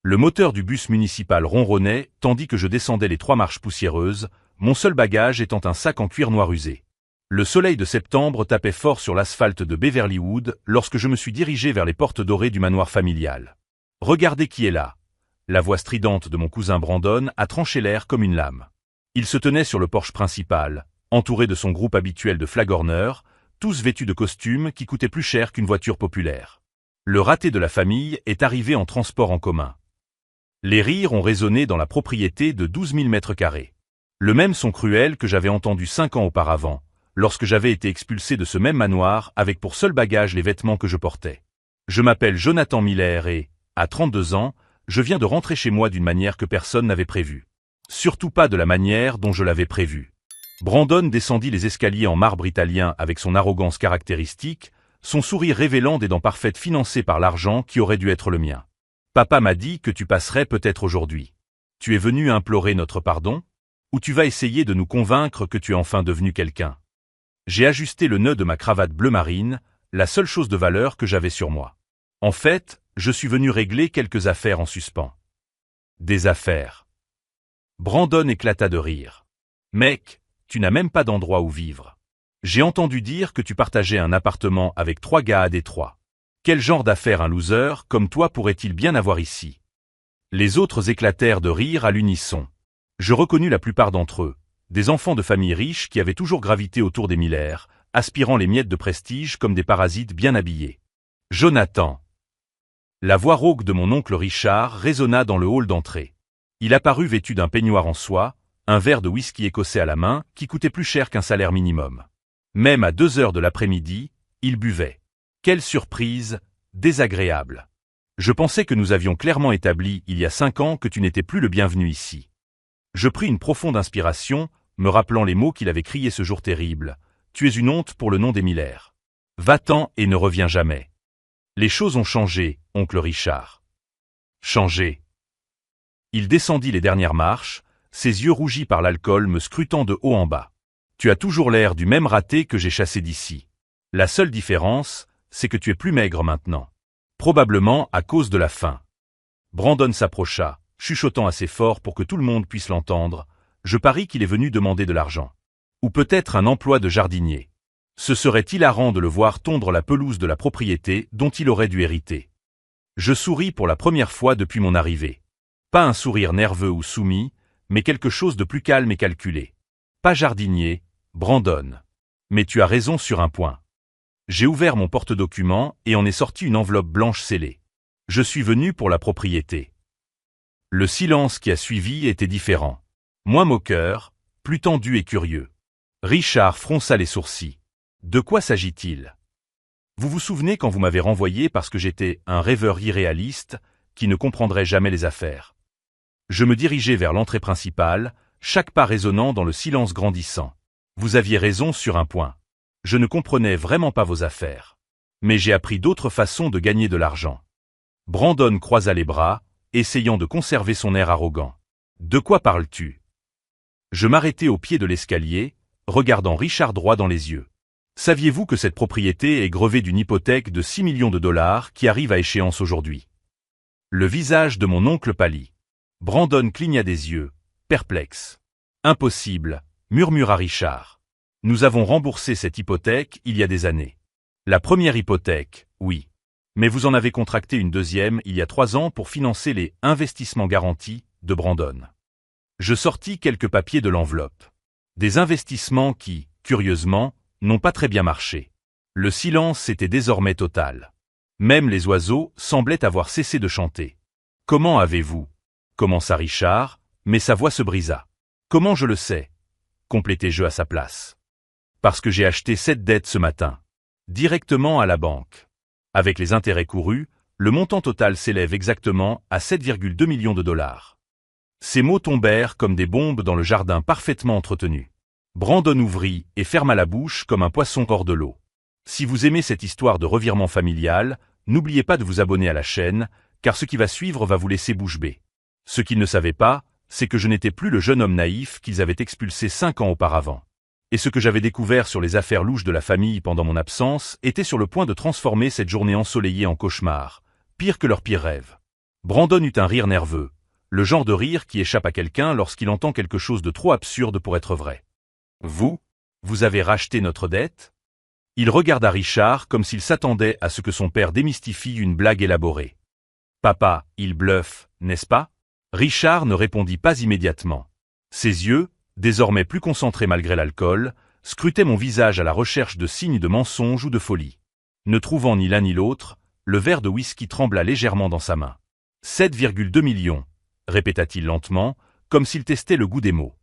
Le moteur du bus municipal ronronnait tandis que je descendais les 3 marches poussiéreuses, mon seul bagage étant un sac en cuir noir usé. Le soleil de septembre tapait fort sur l'asphalte de Beverlywood lorsque je me suis dirigé vers les portes dorées du manoir familial. « Regardez qui est là !» La voix stridente de mon cousin Brandon a tranché l'air comme une lame. Il se tenait sur le porche principal, entouré de son groupe habituel de flagorneurs, tous vêtus de costumes qui coûtaient plus cher qu'une voiture populaire. Le raté de la famille est arrivé en transport en commun. Les rires ont résonné dans la propriété de 12 000 mètres carrés. Le même son cruel que j'avais entendu 5 ans auparavant, lorsque j'avais été expulsé de ce même manoir avec pour seul bagage les vêtements que je portais. Je m'appelle Jonathan Miller et, à 32 ans, je viens de rentrer chez moi d'une manière que personne n'avait prévue. Surtout pas de la manière dont je l'avais prévue. Brandon descendit les escaliers en marbre italien avec son arrogance caractéristique, son sourire révélant des dents parfaites financées par l'argent qui aurait dû être le mien. Papa m'a dit que tu passerais peut-être aujourd'hui. Tu es venu implorer notre pardon? Ou tu vas essayer de nous convaincre que tu es enfin devenu quelqu'un? J'ai ajusté le nœud de ma cravate bleu marine, la seule chose de valeur que j'avais sur moi. En fait, je suis venu régler quelques affaires en suspens. Des affaires. Brandon éclata de rire. Mec, tu n'as même pas d'endroit où vivre. J'ai entendu dire que tu partageais un appartement avec 3 gars à Détroit. Quel genre d'affaires un loser comme toi pourrait-il bien avoir ici? Les autres éclatèrent de rire à l'unisson. Je reconnus la plupart d'entre eux. Des enfants de familles riches qui avaient toujours gravité autour des Miller, aspirant les miettes de prestige comme des parasites bien habillés. Jonathan. La voix rauque de mon oncle Richard résonna dans le hall d'entrée. Il apparut vêtu d'un peignoir en soie, un verre de whisky écossais à la main qui coûtait plus cher qu'un salaire minimum. Même à 2 heures de l'après-midi, il buvait. Quelle surprise, désagréable. Je pensais que nous avions clairement établi il y a 5 ans que tu n'étais plus le bienvenu ici. Je pris une profonde inspiration, me rappelant les mots qu'il avait criés ce jour terrible. Tu es une honte pour le nom des Miller. Va-t'en et ne reviens jamais. Les choses ont changé, oncle Richard. Changé. Il descendit les dernières marches, ses yeux rougis par l'alcool me scrutant de haut en bas. Tu as toujours l'air du même raté que j'ai chassé d'ici. La seule différence, c'est que tu es plus maigre maintenant. Probablement à cause de la faim. Brandon s'approcha, chuchotant assez fort pour que tout le monde puisse l'entendre. Je parie qu'il est venu demander de l'argent. Ou peut-être un emploi de jardinier. Ce serait hilarant de le voir tondre la pelouse de la propriété dont il aurait dû hériter. Je souris pour la première fois depuis mon arrivée. Pas un sourire nerveux ou soumis, mais quelque chose de plus calme et calculé. Pas jardinier, Brandon. Mais tu as raison sur un point. J'ai ouvert mon porte-documents et en ai sorti une enveloppe blanche scellée. Je suis venu pour la propriété. Le silence qui a suivi était différent. Moins moqueur, plus tendu et curieux. Richard fronça les sourcils. De quoi s'agit-il? Vous vous souvenez quand vous m'avez renvoyé parce que j'étais un rêveur irréaliste qui ne comprendrait jamais les affaires? Je me dirigeais vers l'entrée principale, chaque pas résonnant dans le silence grandissant. Vous aviez raison sur un point. Je ne comprenais vraiment pas vos affaires. Mais j'ai appris d'autres façons de gagner de l'argent. Brandon croisa les bras, essayant de conserver son air arrogant. De quoi parles-tu? Je m'arrêtai au pied de l'escalier, regardant Richard droit dans les yeux. Saviez-vous que cette propriété est grevée d'une hypothèque de 6 millions de dollars qui arrive à échéance aujourd'hui? Le visage de mon oncle pâlit. Brandon cligna des yeux, perplexe. Impossible, murmura Richard. Nous avons remboursé cette hypothèque il y a des années. La première hypothèque, oui. Mais vous en avez contracté une deuxième il y a 3 ans pour financer les investissements garantis de Brandon. Je sortis quelques papiers de l'enveloppe. Des investissements qui, curieusement, n'ont pas très bien marché. Le silence était désormais total. Même les oiseaux semblaient avoir cessé de chanter. Comment avez-vous? Commença Richard, mais sa voix se brisa. Comment je le sais? Complétai-je à sa place. Parce que j'ai acheté cette dette ce matin. Directement à la banque. Avec les intérêts courus, le montant total s'élève exactement à 7,2 millions de dollars. Ces mots tombèrent comme des bombes dans le jardin parfaitement entretenu. Brandon ouvrit et ferma la bouche comme un poisson hors de l'eau. Si vous aimez cette histoire de revirement familial, n'oubliez pas de vous abonner à la chaîne, car ce qui va suivre va vous laisser bouche bée. Ce qu'ils ne savaient pas, c'est que je n'étais plus le jeune homme naïf qu'ils avaient expulsé 5 ans auparavant. Et ce que j'avais découvert sur les affaires louches de la famille pendant mon absence était sur le point de transformer cette journée ensoleillée en cauchemar, pire que leur pire rêve. Brandon eut un rire nerveux, le genre de rire qui échappe à quelqu'un lorsqu'il entend quelque chose de trop absurde pour être vrai. Vous avez racheté notre dette? Il regarda Richard comme s'il s'attendait à ce que son père démystifie une blague élaborée. Papa, il bluffe, n'est-ce pas? Richard ne répondit pas immédiatement. Ses yeux, désormais plus concentrés malgré l'alcool, scrutaient mon visage à la recherche de signes de mensonge ou de folie. Ne trouvant ni l'un ni l'autre, le verre de whisky trembla légèrement dans sa main. 7,2 millions, répéta-t-il lentement, comme s'il testait le goût des mots.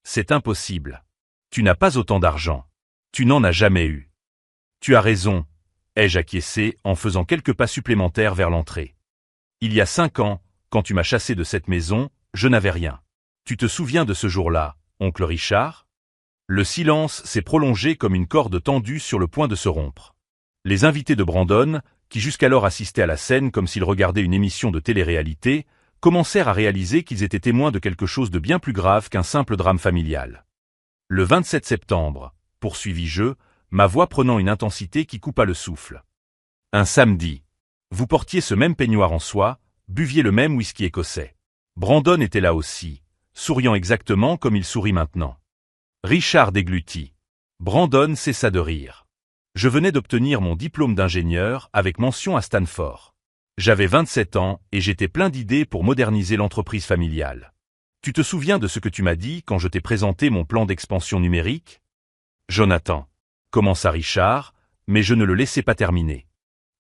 C'est impossible. Tu n'as pas autant d'argent. Tu n'en as jamais eu. Tu as raison, ai-je acquiescé en faisant quelques pas supplémentaires vers l'entrée. Il y a 5 ans, quand tu m'as chassé de cette maison, je n'avais rien. Tu te souviens de ce jour-là, oncle Richard? Le silence s'est prolongé comme une corde tendue sur le point de se rompre. Les invités de Brandon, qui jusqu'alors assistaient à la scène comme s'ils regardaient une émission de télé-réalité, commencèrent à réaliser qu'ils étaient témoins de quelque chose de bien plus grave qu'un simple drame familial. Le 27 septembre, poursuivis-je, ma voix prenant une intensité qui coupa le souffle. Un samedi. Vous portiez ce même peignoir en soie, buviez le même whisky écossais. Brandon était là aussi, souriant exactement comme il sourit maintenant. Richard déglutit. Brandon cessa de rire. Je venais d'obtenir mon diplôme d'ingénieur avec mention à Stanford. J'avais 27 ans et j'étais plein d'idées pour moderniser l'entreprise familiale. Tu te souviens de ce que tu m'as dit quand je t'ai présenté mon plan d'expansion numérique? Jonathan, commença Richard, mais je ne le laissai pas terminer.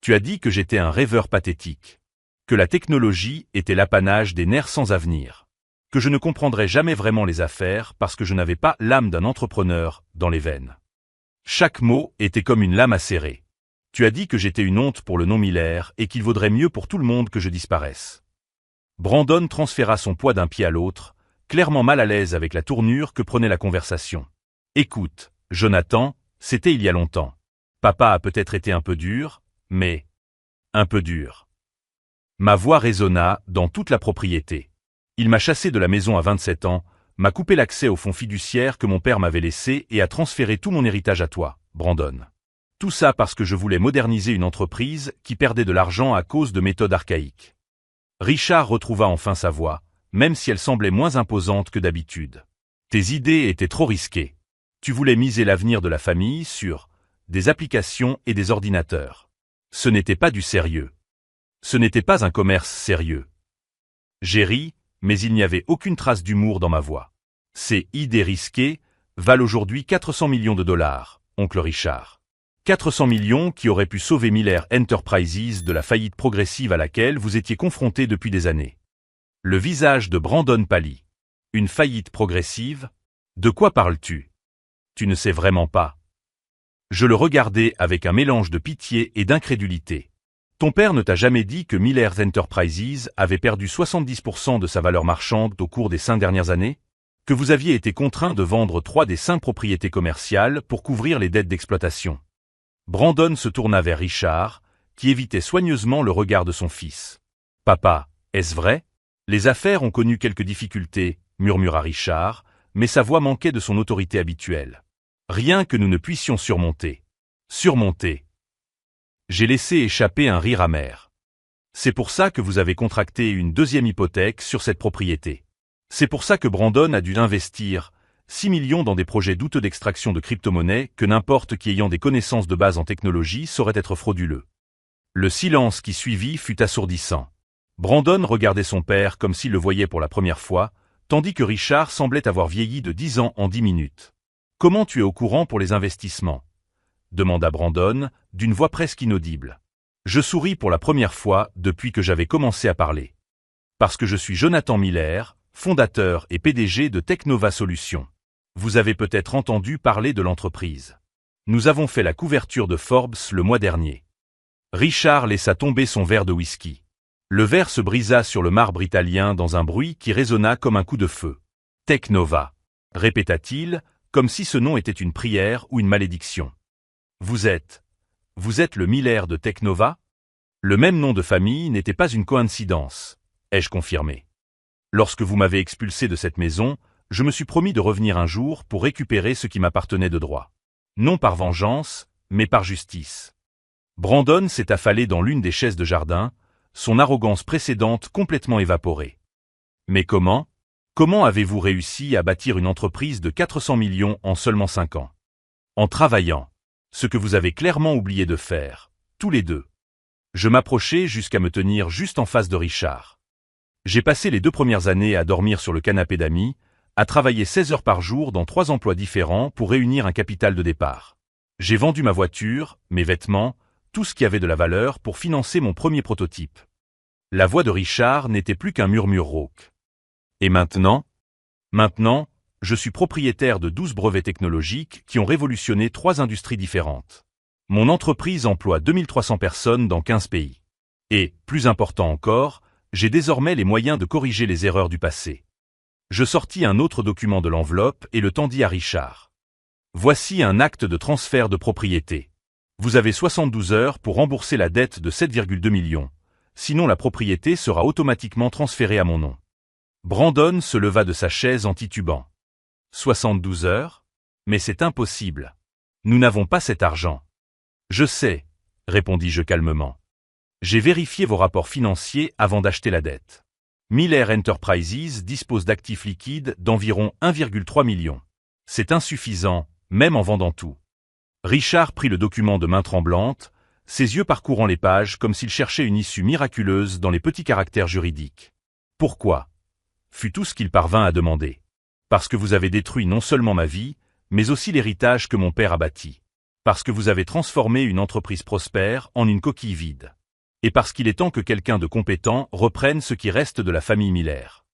Tu as dit que j'étais un rêveur pathétique, que la technologie était l'apanage des nerfs sans avenir, que je ne comprendrais jamais vraiment les affaires parce que je n'avais pas l'âme d'un entrepreneur dans les veines. Chaque mot était comme une lame acérée. Tu as dit que j'étais une honte pour le nom Miller et qu'il vaudrait mieux pour tout le monde que je disparaisse. Brandon transféra son poids d'un pied à l'autre, clairement mal à l'aise avec la tournure que prenait la conversation. Écoute, Jonathan, c'était il y a longtemps. Papa a peut-être été un peu dur, mais... un peu dur. Ma voix résonna dans toute la propriété. Il m'a chassé de la maison à 27 ans, m'a coupé l'accès au fonds fiduciaire que mon père m'avait laissé et a transféré tout mon héritage à toi, Brandon. Tout ça parce que je voulais moderniser une entreprise qui perdait de l'argent à cause de méthodes archaïques. Richard retrouva enfin sa voix, même si elle semblait moins imposante que d'habitude. Tes idées étaient trop risquées. Tu voulais miser l'avenir de la famille sur des applications et des ordinateurs. Ce n'était pas du sérieux. Ce n'était pas un commerce sérieux. J'ai ri, mais il n'y avait aucune trace d'humour dans ma voix. Ces idées risquées valent aujourd'hui 400 millions de dollars, oncle Richard. 400 millions qui auraient pu sauver Miller Enterprises de la faillite progressive à laquelle vous étiez confrontés depuis des années. Le visage de Brandon pâlit. Une faillite progressive? De quoi parles-tu? Tu ne sais vraiment pas. Je le regardais avec un mélange de pitié et d'incrédulité. Ton père ne t'a jamais dit que Miller Enterprises avait perdu 70% de sa valeur marchande au cours des 5 dernières années? Que vous aviez été contraint de vendre 3 des 5 propriétés commerciales pour couvrir les dettes d'exploitation? Brandon se tourna vers Richard, qui évitait soigneusement le regard de son fils. « Papa, est-ce vrai? Les affaires ont connu quelques difficultés, murmura Richard, mais sa voix manquait de son autorité habituelle. Rien que nous ne puissions surmonter. Surmonter. J'ai laissé échapper un rire amer. C'est pour ça que vous avez contracté une 2e hypothèque sur cette propriété. C'est pour ça que Brandon a dû investir 6 millions dans des projets douteux d'extraction de crypto-monnaies que n'importe qui ayant des connaissances de base en technologie saurait être frauduleux. Le silence qui suivit fut assourdissant. Brandon regardait son père comme s'il le voyait pour la première fois, tandis que Richard semblait avoir vieilli de 10 ans en 10 minutes. « Comment tu es au courant pour les investissements ?» demanda Brandon, d'une voix presque inaudible. Je souris pour la première fois depuis que j'avais commencé à parler. Parce que je suis Jonathan Miller, fondateur et PDG de Technova Solutions. Vous avez peut-être entendu parler de l'entreprise. Nous avons fait la couverture de Forbes le mois dernier. Richard laissa tomber son verre de whisky. Le verre se brisa sur le marbre italien dans un bruit qui résonna comme un coup de feu. Technova, répéta-t-il, comme si ce nom était une prière ou une malédiction. Vous êtes le Miller de Technova? Le même nom de famille n'était pas une coïncidence, ai-je confirmé. Lorsque vous m'avez expulsé de cette maison, je me suis promis de revenir un jour pour récupérer ce qui m'appartenait de droit. Non par vengeance, mais par justice. Brandon s'est affalé dans l'une des chaises de jardin, son arrogance précédente complètement évaporée. Mais comment? Comment avez-vous réussi à bâtir une entreprise de 400 millions en seulement 5 ans? En travaillant. Ce que vous avez clairement oublié de faire, tous les deux. Je m'approchai jusqu'à me tenir juste en face de Richard. J'ai passé les 2 premières années à dormir sur le canapé d'amis, à travailler 16 heures par jour dans 3 emplois différents pour réunir un capital de départ. J'ai vendu ma voiture, mes vêtements, tout ce qui avait de la valeur pour financer mon premier prototype. La voix de Richard n'était plus qu'un murmure rauque. Et maintenant? Maintenant, je suis propriétaire de 12 brevets technologiques qui ont révolutionné 3 industries différentes. Mon entreprise emploie 2300 personnes dans 15 pays. Et, plus important encore, j'ai désormais les moyens de corriger les erreurs du passé. Je sortis un autre document de l'enveloppe et le tendis à Richard. Voici un acte de transfert de propriété. Vous avez 72 heures pour rembourser la dette de 7,2 millions. Sinon la propriété sera automatiquement transférée à mon nom. Brandon se leva de sa chaise en titubant. 72 heures? Mais c'est impossible. Nous n'avons pas cet argent. Je sais, répondis-je calmement. J'ai vérifié vos rapports financiers avant d'acheter la dette. Miller Enterprises dispose d'actifs liquides d'environ 1,3 million. C'est insuffisant, même en vendant tout. Richard prit le document de main tremblante, ses yeux parcourant les pages comme s'il cherchait une issue miraculeuse dans les petits caractères juridiques. Pourquoi? Fut tout ce qu'il parvint à demander. Parce que vous avez détruit non seulement ma vie, mais aussi l'héritage que mon père a bâti. Parce que vous avez transformé une entreprise prospère en une coquille vide. Et parce qu'il est temps que quelqu'un de compétent reprenne ce qui reste de la famille Miller.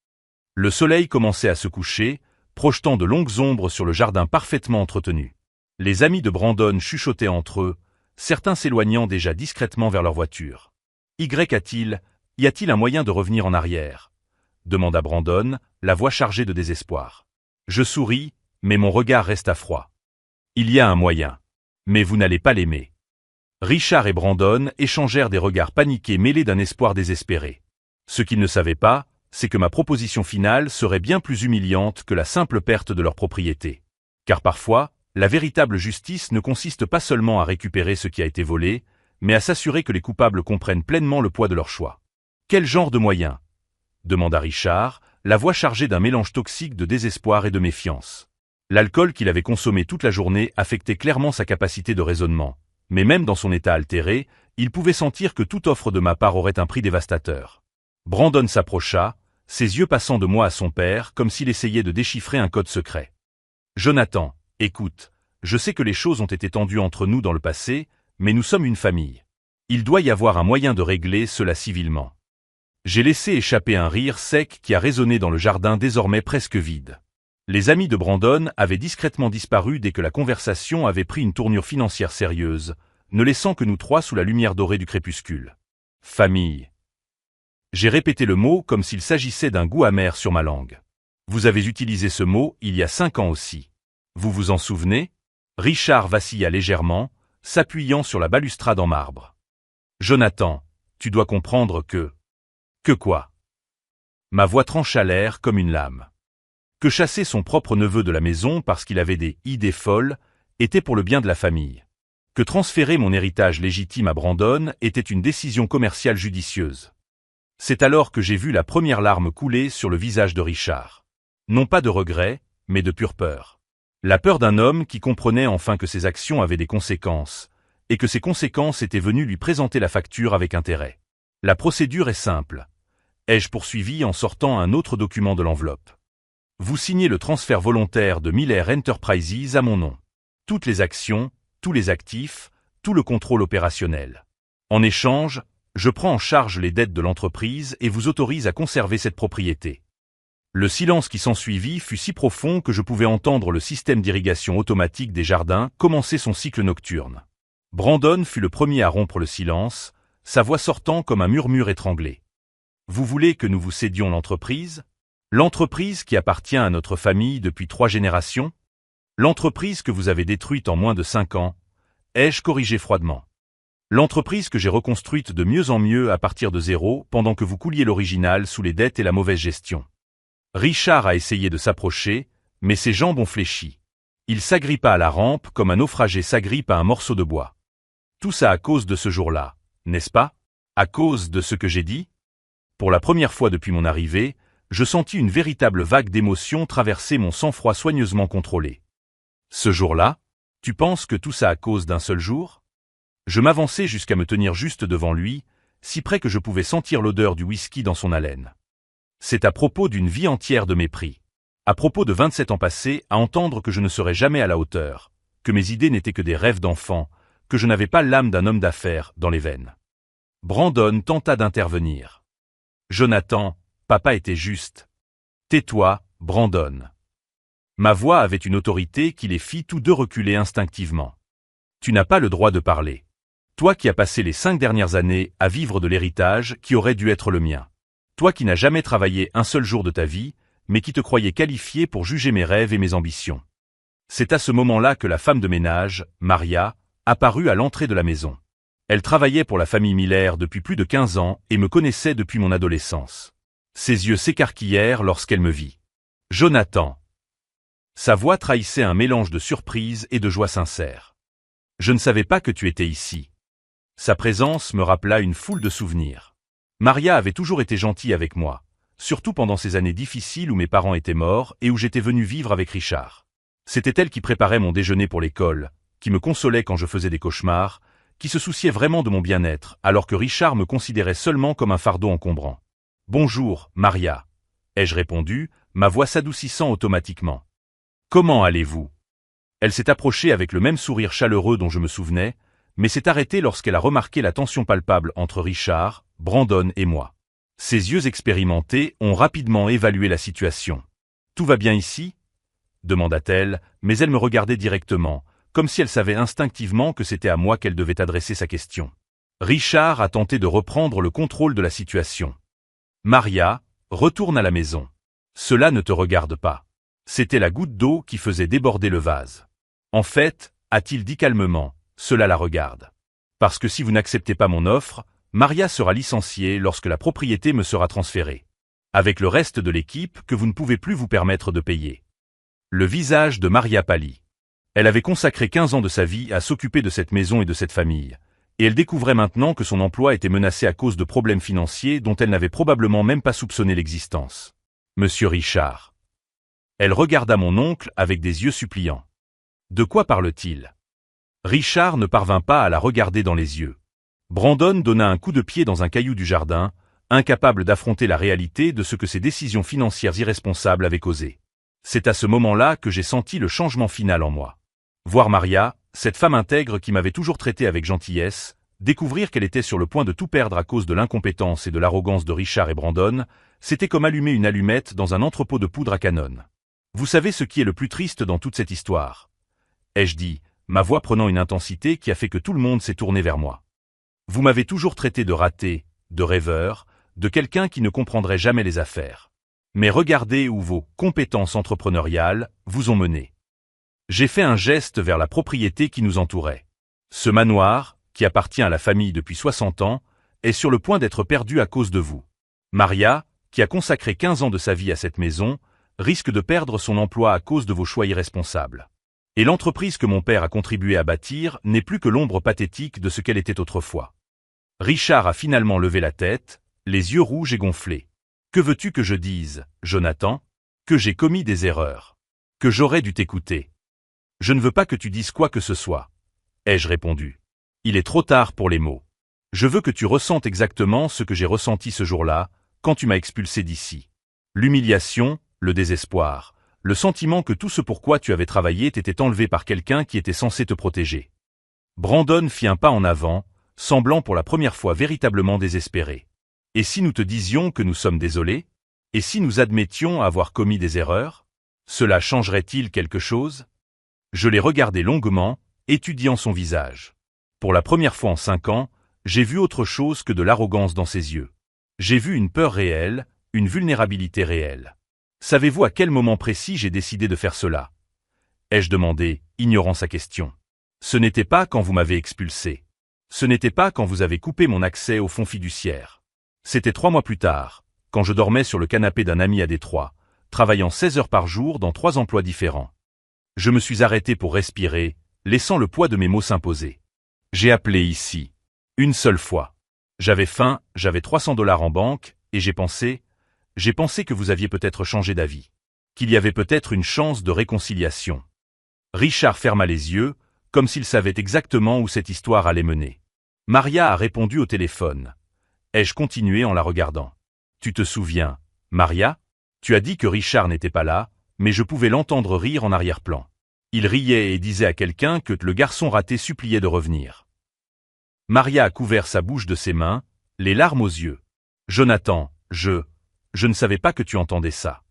Le soleil commençait à se coucher, projetant de longues ombres sur le jardin parfaitement entretenu. Les amis de Brandon chuchotaient entre eux, certains s'éloignant déjà discrètement vers leur voiture. Y a-t-il un moyen de revenir en arrière? Demanda Brandon, la voix chargée de désespoir. Je souris, mais mon regard resta froid. Il y a un moyen. Mais vous n'allez pas l'aimer. Richard et Brandon échangèrent des regards paniqués mêlés d'un espoir désespéré. Ce qu'ils ne savaient pas, c'est que ma proposition finale serait bien plus humiliante que la simple perte de leur propriété. Car parfois, la véritable justice ne consiste pas seulement à récupérer ce qui a été volé, mais à s'assurer que les coupables comprennent pleinement le poids de leur choix. Quel genre de moyen? Demanda Richard, la voix chargée d'un mélange toxique de désespoir et de méfiance. L'alcool qu'il avait consommé toute la journée affectait clairement sa capacité de raisonnement. Mais même dans son état altéré, il pouvait sentir que toute offre de ma part aurait un prix dévastateur. Brandon s'approcha, ses yeux passant de moi à son père comme s'il essayait de déchiffrer un code secret. Jonathan, écoute, je sais que les choses ont été tendues entre nous dans le passé, mais nous sommes une famille. Il doit y avoir un moyen de régler cela civilement. J'ai laissé échapper un rire sec qui a résonné dans le jardin désormais presque vide. Les amis de Brandon avaient discrètement disparu dès que la conversation avait pris une tournure financière sérieuse, ne laissant que nous trois sous la lumière dorée du crépuscule. Famille. J'ai répété le mot comme s'il s'agissait d'un goût amer sur ma langue. Vous avez utilisé ce mot il y a 5 ans aussi. Vous vous en souvenez? Richard vacilla légèrement, s'appuyant sur la balustrade en marbre. Jonathan, tu dois comprendre que... Que quoi? Ma voix trancha l'air comme une lame. Que chasser son propre neveu de la maison parce qu'il avait des idées folles était pour le bien de la famille. Que transférer mon héritage légitime à Brandon était une décision commerciale judicieuse. C'est alors que j'ai vu la première larme couler sur le visage de Richard. Non pas de regret, mais de pure peur. La peur d'un homme qui comprenait enfin que ses actions avaient des conséquences, et que ces conséquences étaient venues lui présenter la facture avec intérêt. La procédure est simple. Ai-je poursuivi en sortant un autre document de l'enveloppe. Vous signez le transfert volontaire de Miller Enterprises à mon nom. Toutes les actions, tous les actifs, tout le contrôle opérationnel. En échange, je prends en charge les dettes de l'entreprise et vous autorise à conserver cette propriété. Le silence qui s'ensuivit fut si profond que je pouvais entendre le système d'irrigation automatique des jardins commencer son cycle nocturne. Brandon fut le premier à rompre le silence, sa voix sortant comme un murmure étranglé. Vous voulez que nous vous cédions l'entreprise? L'entreprise qui appartient à notre famille depuis 3 générations? L'entreprise que vous avez détruite en moins de 5 ans? Ai-je corrigé froidement? L'entreprise que j'ai reconstruite de mieux en mieux à partir de zéro pendant que vous couliez l'original sous les dettes et la mauvaise gestion. Richard a essayé de s'approcher, mais ses jambes ont fléchi. Il s'agrippa à la rampe comme un naufragé s'agrippe à un morceau de bois. Tout ça à cause de ce jour-là, n'est-ce pas? À cause de ce que j'ai dit? Pour la première fois depuis mon arrivée, je sentis une véritable vague d'émotions traverser mon sang-froid soigneusement contrôlé. Ce jour-là, tu penses que tout ça à cause d'un seul jour? Je m'avançai jusqu'à me tenir juste devant lui, si près que je pouvais sentir l'odeur du whisky dans son haleine. C'est à propos d'une vie entière de mépris. À propos de 27 ans passés à entendre que je ne serais jamais à la hauteur, que mes idées n'étaient que des rêves d'enfant, que je n'avais pas l'âme d'un homme d'affaires dans les veines. Brandon tenta d'intervenir. Jonathan, papa était juste. Tais-toi, Brandon. Ma voix avait une autorité qui les fit tous deux reculer instinctivement. Tu n'as pas le droit de parler. Toi qui as passé les 5 dernières années à vivre de l'héritage qui aurait dû être le mien. Toi qui n'as jamais travaillé un seul jour de ta vie, mais qui te croyais qualifié pour juger mes rêves et mes ambitions. C'est à ce moment-là que la femme de ménage, Maria, apparut à l'entrée de la maison. Elle travaillait pour la famille Miller depuis plus de 15 ans et me connaissait depuis mon adolescence. Ses yeux s'écarquillèrent lorsqu'elle me vit. Jonathan. Sa voix trahissait un mélange de surprise et de joie sincère. Je ne savais pas que tu étais ici. Sa présence me rappela une foule de souvenirs. Maria avait toujours été gentille avec moi, surtout pendant ces années difficiles où mes parents étaient morts et où j'étais venu vivre avec Richard. C'était elle qui préparait mon déjeuner pour l'école, qui me consolait quand je faisais des cauchemars, qui se souciait vraiment de mon bien-être, alors que Richard me considérait seulement comme un fardeau encombrant. « Bonjour, Maria », ai-je répondu, ma voix s'adoucissant automatiquement. « Comment allez-vous » Elle s'est approchée avec le même sourire chaleureux dont je me souvenais, mais s'est arrêtée lorsqu'elle a remarqué la tension palpable entre Richard, Brandon et moi. Ses yeux expérimentés ont rapidement évalué la situation. « Tout va bien ici » demanda-t-elle, mais elle me regardait directement, comme si elle savait instinctivement que c'était à moi qu'elle devait adresser sa question. Richard a tenté de reprendre le contrôle de la situation. « Maria, retourne à la maison. Cela ne te regarde pas. » C'était la goutte d'eau qui faisait déborder le vase. « En fait, a-t-il dit calmement, cela la regarde. Parce que si vous n'acceptez pas mon offre, Maria sera licenciée lorsque la propriété me sera transférée. Avec le reste de l'équipe que vous ne pouvez plus vous permettre de payer. » Le visage de Maria pâlit. Elle avait consacré 15 ans de sa vie à s'occuper de cette maison et de cette famille, et elle découvrait maintenant que son emploi était menacé à cause de problèmes financiers dont elle n'avait probablement même pas soupçonné l'existence. Monsieur Richard. Elle regarda mon oncle avec des yeux suppliants. De quoi parle-t-il? Richard ne parvint pas à la regarder dans les yeux. Brandon donna un coup de pied dans un caillou du jardin, incapable d'affronter la réalité de ce que ses décisions financières irresponsables avaient causé. C'est à ce moment-là que j'ai senti le changement final en moi. Voir Maria, cette femme intègre qui m'avait toujours traité avec gentillesse, découvrir qu'elle était sur le point de tout perdre à cause de l'incompétence et de l'arrogance de Richard et Brandon, c'était comme allumer une allumette dans un entrepôt de poudre à canon. Vous savez ce qui est le plus triste dans toute cette histoire? Ai-je dit, ma voix prenant une intensité qui a fait que tout le monde s'est tourné vers moi. Vous m'avez toujours traité de raté, de rêveur, de quelqu'un qui ne comprendrait jamais les affaires. Mais regardez où vos compétences entrepreneuriales vous ont mené. J'ai fait un geste vers la propriété qui nous entourait. Ce manoir, qui appartient à la famille depuis 60 ans, est sur le point d'être perdu à cause de vous. Maria, qui a consacré 15 ans de sa vie à cette maison, risque de perdre son emploi à cause de vos choix irresponsables. Et l'entreprise que mon père a contribué à bâtir n'est plus que l'ombre pathétique de ce qu'elle était autrefois. Richard a finalement levé la tête, les yeux rouges et gonflés. Que veux-tu que je dise, Jonathan? Que j'ai commis des erreurs. Que j'aurais dû t'écouter. Je ne veux pas que tu dises quoi que ce soit. Ai-je répondu. Il est trop tard pour les mots. Je veux que tu ressentes exactement ce que j'ai ressenti ce jour-là, quand tu m'as expulsé d'ici. L'humiliation, le désespoir, le sentiment que tout ce pourquoi tu avais travaillé t'était enlevé par quelqu'un qui était censé te protéger. Brandon fit un pas en avant, semblant pour la première fois véritablement désespéré. Et si nous te disions que nous sommes désolés? Et si nous admettions avoir commis des erreurs? Cela changerait-il quelque chose? Je l'ai regardé longuement, étudiant son visage. Pour la première fois en 5 ans, j'ai vu autre chose que de l'arrogance dans ses yeux. J'ai vu une peur réelle, une vulnérabilité réelle. Savez-vous à quel moment précis j'ai décidé de faire cela? Ai-je demandé, ignorant sa question. Ce n'était pas quand vous m'avez expulsé. Ce n'était pas quand vous avez coupé mon accès au fonds fiduciaire. C'était 3 mois plus tard, quand je dormais sur le canapé d'un ami à Détroit, travaillant 16 heures par jour dans 3 emplois différents. Je me suis arrêté pour respirer, laissant le poids de mes mots s'imposer. J'ai appelé ici. Une seule fois. J'avais faim, j'avais 300 $ en banque, et j'ai pensé que vous aviez peut-être changé d'avis. Qu'il y avait peut-être une chance de réconciliation. Richard ferma les yeux, comme s'il savait exactement où cette histoire allait mener. Maria a répondu au téléphone. Ai-je continué en la regardant? Tu te souviens, Maria? Tu as dit que Richard n'était pas là, mais je pouvais l'entendre rire en arrière-plan. Il riait et disait à quelqu'un que le garçon raté suppliait de revenir. Maria a couvert sa bouche de ses mains, les larmes aux yeux. Jonathan, je ne savais pas que tu entendais ça.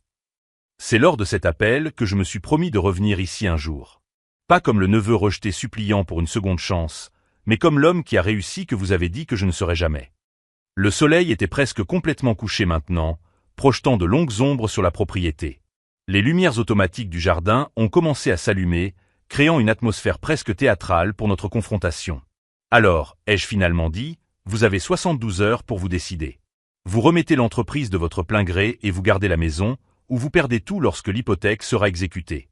C'est lors de cet appel que je me suis promis de revenir ici un jour. Pas comme le neveu rejeté suppliant pour une seconde chance, mais comme l'homme qui a réussi que vous avez dit que je ne serais jamais. Le soleil était presque complètement couché maintenant, projetant de longues ombres sur la propriété. Les lumières automatiques du jardin ont commencé à s'allumer, créant une atmosphère presque théâtrale pour notre confrontation. Alors, ai-je finalement dit, vous avez 72 heures pour vous décider. Vous remettez l'entreprise de votre plein gré et vous gardez la maison, ou vous perdez tout lorsque l'hypothèque sera exécutée.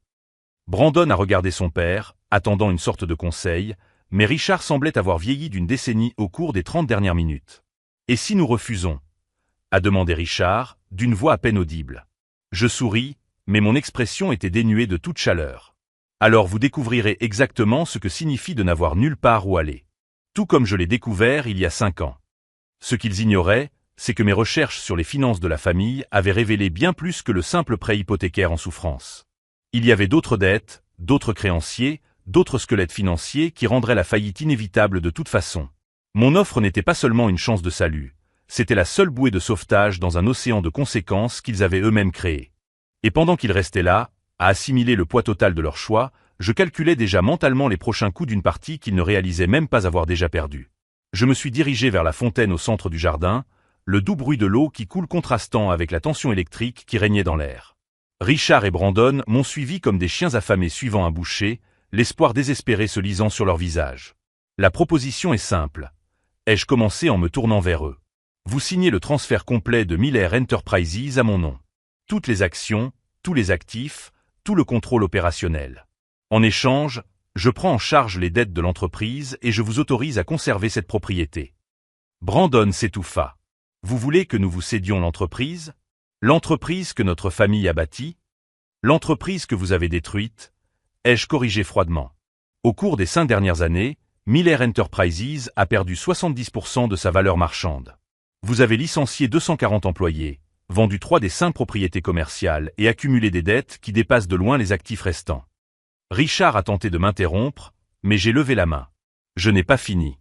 Brandon a regardé son père, attendant une sorte de conseil, mais Richard semblait avoir vieilli d'une décennie au cours des 30 dernières minutes. Et si nous refusons? A demandé Richard, d'une voix à peine audible. Je souris, mais mon expression était dénuée de toute chaleur. Alors vous découvrirez exactement ce que signifie de n'avoir nulle part où aller. Tout comme je l'ai découvert il y a 5 ans. Ce qu'ils ignoraient, c'est que mes recherches sur les finances de la famille avaient révélé bien plus que le simple prêt hypothécaire en souffrance. Il y avait d'autres dettes, d'autres créanciers, d'autres squelettes financiers qui rendraient la faillite inévitable de toute façon. Mon offre n'était pas seulement une chance de salut, c'était la seule bouée de sauvetage dans un océan de conséquences qu'ils avaient eux-mêmes créé. Et pendant qu'ils restaient là, à assimiler le poids total de leur choix, je calculais déjà mentalement les prochains coups d'une partie qu'ils ne réalisaient même pas avoir déjà perdue. Je me suis dirigé vers la fontaine au centre du jardin, le doux bruit de l'eau qui coule contrastant avec la tension électrique qui régnait dans l'air. Richard et Brandon m'ont suivi comme des chiens affamés suivant un boucher, l'espoir désespéré se lisant sur leur visage. La proposition est simple. Ai-je commencé en me tournant vers eux. Vous signez le transfert complet de Miller Enterprises à mon nom. Toutes les actions, tous les actifs, tout le contrôle opérationnel. En échange, je prends en charge les dettes de l'entreprise et je vous autorise à conserver cette propriété. Brandon s'étouffa. Vous voulez que nous vous cédions l'entreprise? L'entreprise que notre famille a bâtie? L'entreprise que vous avez détruite? Ai-je corrigé froidement. Au cours des 5 dernières années, Miller Enterprises a perdu 70% de sa valeur marchande. Vous avez licencié 240 employés, vendu 3 des 5 propriétés commerciales et accumulé des dettes qui dépassent de loin les actifs restants. Richard a tenté de m'interrompre, mais j'ai levé la main. Je n'ai pas fini.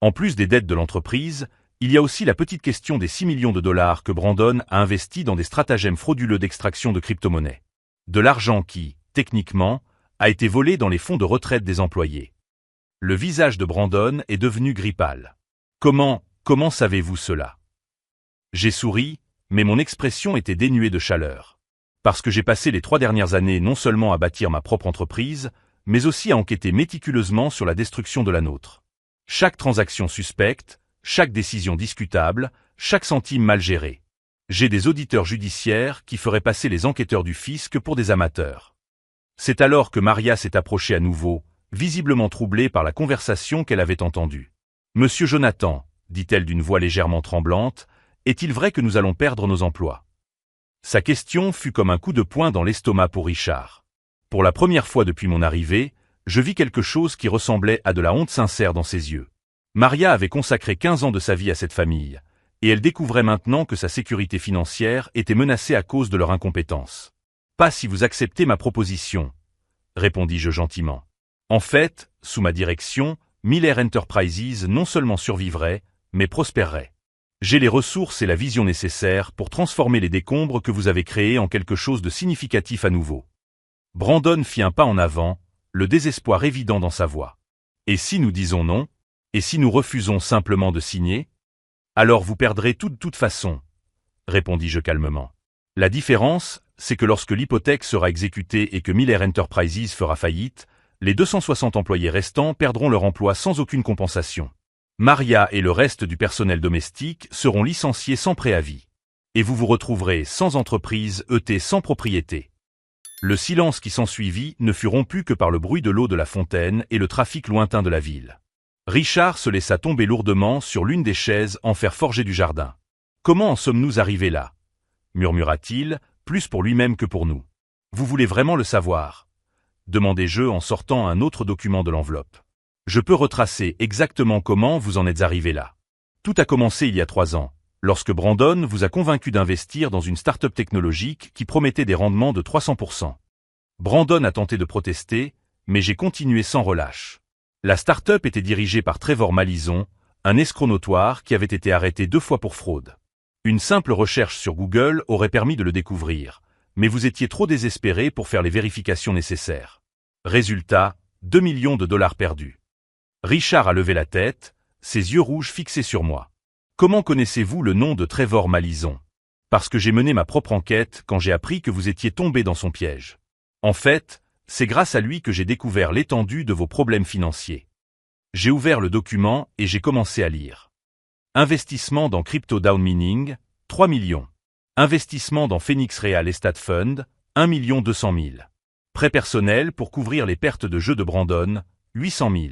En plus des dettes de l'entreprise, il y a aussi la petite question des 6 millions de dollars que Brandon a investis dans des stratagèmes frauduleux d'extraction de crypto-monnaies. De l'argent qui, techniquement, a été volé dans les fonds de retraite des employés. Le visage de Brandon est devenu gris pâle. Comment savez-vous cela? J'ai souri, mais mon expression était dénuée de chaleur. Parce que j'ai passé les 3 dernières années non seulement à bâtir ma propre entreprise, mais aussi à enquêter méticuleusement sur la destruction de la nôtre. Chaque transaction suspecte, chaque décision discutable, chaque centime mal géré. J'ai des auditeurs judiciaires qui feraient passer les enquêteurs du fisc pour des amateurs. C'est alors que Maria s'est approchée à nouveau, visiblement troublée par la conversation qu'elle avait entendue. « Monsieur Jonathan, dit-elle d'une voix légèrement tremblante, est-il vrai que nous allons perdre nos emplois ?» Sa question fut comme un coup de poing dans l'estomac pour Richard. Pour la première fois depuis mon arrivée, je vis quelque chose qui ressemblait à de la honte sincère dans ses yeux. Maria avait consacré 15 ans de sa vie à cette famille, et elle découvrait maintenant que sa sécurité financière était menacée à cause de leur incompétence. « Pas si vous acceptez ma proposition, » répondis-je gentiment. En fait, sous ma direction, Miller Enterprises non seulement survivrait, mais prospérerait. J'ai les ressources et la vision nécessaires pour transformer les décombres que vous avez créés en quelque chose de significatif à nouveau. Brandon fit un pas en avant, le désespoir évident dans sa voix. Et si nous disons non? Et si nous refusons simplement de signer? Alors vous perdrez tout de toute façon, répondis-je calmement. La différence, c'est que lorsque l'hypothèque sera exécutée et que Miller Enterprises fera faillite, les 260 employés restants perdront leur emploi sans aucune compensation. Maria et le reste du personnel domestique seront licenciés sans préavis. Et vous vous retrouverez sans entreprise, sans propriété. Le silence qui s'ensuivit ne fut rompu que par le bruit de l'eau de la fontaine et le trafic lointain de la ville. Richard se laissa tomber lourdement sur l'une des chaises en fer forgé du jardin. « Comment en sommes-nous arrivés là » murmura-t-il, plus pour lui-même que pour nous. « Vous voulez vraiment le savoir » demandai-je en sortant un autre document de l'enveloppe. « Je peux retracer exactement comment vous en êtes arrivés là. Tout a commencé il y a 3 ans, lorsque Brandon vous a convaincu d'investir dans une start-up technologique qui promettait des rendements de 300%. Brandon a tenté de protester, mais j'ai continué sans relâche. La start-up était dirigée par Trevor Mallison, un escroc notoire qui avait été arrêté 2 fois pour fraude. Une simple recherche sur Google aurait permis de le découvrir, mais vous étiez trop désespéré pour faire les vérifications nécessaires. Résultat, 2 millions de dollars perdus. Richard a levé la tête, ses yeux rouges fixés sur moi. Comment connaissez-vous le nom de Trevor Mallison? Parce que j'ai mené ma propre enquête quand j'ai appris que vous étiez tombé dans son piège. En fait, c'est grâce à lui que j'ai découvert l'étendue de vos problèmes financiers. J'ai ouvert le document et j'ai commencé à lire. Investissement dans Crypto Down Mining, 3 millions. Investissement dans Phoenix Real Estate Fund, 1 200 000. Prêt personnel pour couvrir les pertes de jeu de Brandon, 800 000.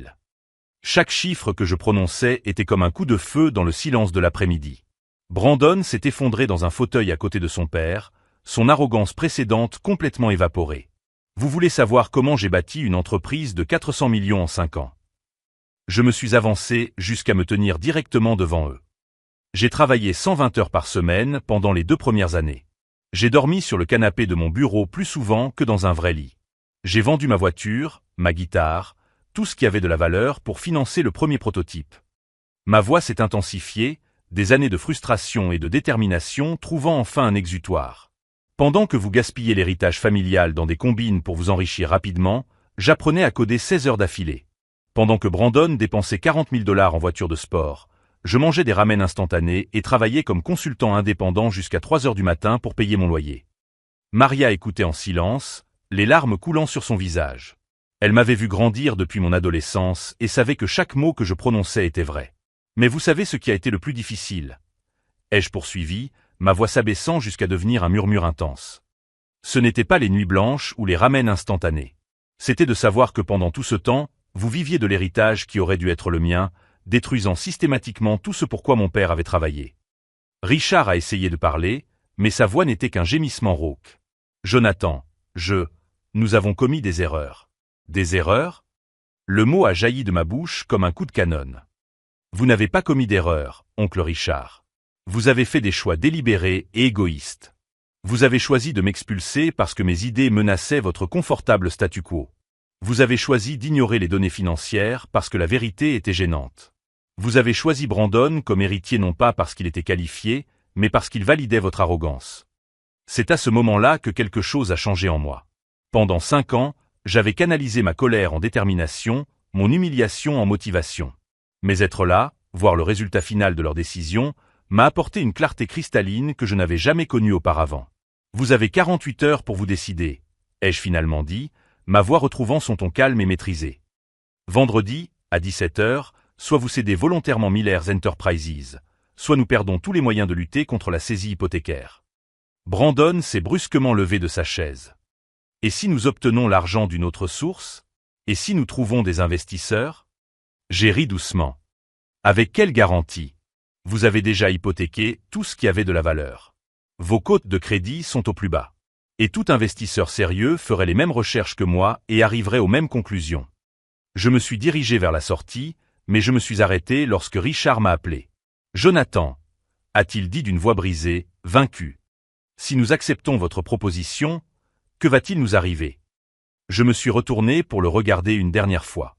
Chaque chiffre que je prononçais était comme un coup de feu dans le silence de l'après-midi. Brandon s'est effondré dans un fauteuil à côté de son père, son arrogance précédente complètement évaporée. Vous voulez savoir comment j'ai bâti une entreprise de 400 millions en 5 ans. Je me suis avancé jusqu'à me tenir directement devant eux. J'ai travaillé 120 heures par semaine pendant les 2 premières années. J'ai dormi sur le canapé de mon bureau plus souvent que dans un vrai lit. J'ai vendu ma voiture, ma guitare, tout ce qui avait de la valeur pour financer le premier prototype. Ma voix s'est intensifiée, des années de frustration et de détermination trouvant enfin un exutoire. Pendant que vous gaspillez l'héritage familial dans des combines pour vous enrichir rapidement, j'apprenais à coder 16 heures d'affilée. Pendant que Brandon dépensait 40 000 $ en voiture de sport, je mangeais des ramen instantanés et travaillais comme consultant indépendant jusqu'à 3 heures du matin pour payer mon loyer. Maria écoutait en silence, les larmes coulant sur son visage. Elle m'avait vu grandir depuis mon adolescence et savait que chaque mot que je prononçais était vrai. Mais vous savez ce qui a été le plus difficile? Ai-je poursuivi, ma voix s'abaissant jusqu'à devenir un murmure intense. Ce n'étaient pas les nuits blanches ou les ramen instantanés. C'était de savoir que pendant tout ce temps, vous viviez de l'héritage qui aurait dû être le mien, détruisant systématiquement tout ce pour quoi mon père avait travaillé. Richard a essayé de parler, mais sa voix n'était qu'un gémissement rauque. Jonathan, nous avons commis des erreurs. Des erreurs? Le mot a jailli de ma bouche comme un coup de canon. Vous n'avez pas commis d'erreur, oncle Richard. Vous avez fait des choix délibérés et égoïstes. Vous avez choisi de m'expulser parce que mes idées menaçaient votre confortable statu quo. Vous avez choisi d'ignorer les données financières parce que la vérité était gênante. Vous avez choisi Brandon comme héritier non pas parce qu'il était qualifié, mais parce qu'il validait votre arrogance. C'est à ce moment-là que quelque chose a changé en moi. Pendant 5 ans, j'avais canalisé ma colère en détermination, mon humiliation en motivation. Mais être là, voir le résultat final de leur décision, m'a apporté une clarté cristalline que je n'avais jamais connue auparavant. Vous avez 48 heures pour vous décider, ai-je finalement dit, ma voix retrouvant son ton calme et maîtrisé. Vendredi, à 17 heures, soit vous cédez volontairement Miller's Enterprises, soit nous perdons tous les moyens de lutter contre la saisie hypothécaire. Brandon s'est brusquement levé de sa chaise. Et si nous obtenons l'argent d'une autre source? Et si nous trouvons des investisseurs? J'ai ri doucement. Avec quelle garantie? Vous avez déjà hypothéqué tout ce qui avait de la valeur. Vos cotes de crédit sont au plus bas. Et tout investisseur sérieux ferait les mêmes recherches que moi et arriverait aux mêmes conclusions. Je me suis dirigé vers la sortie, mais je me suis arrêté lorsque Richard m'a appelé. Jonathan, a-t-il dit d'une voix brisée, vaincu. Si nous acceptons votre proposition, que va-t-il nous arriver? Je me suis retourné pour le regarder une dernière fois.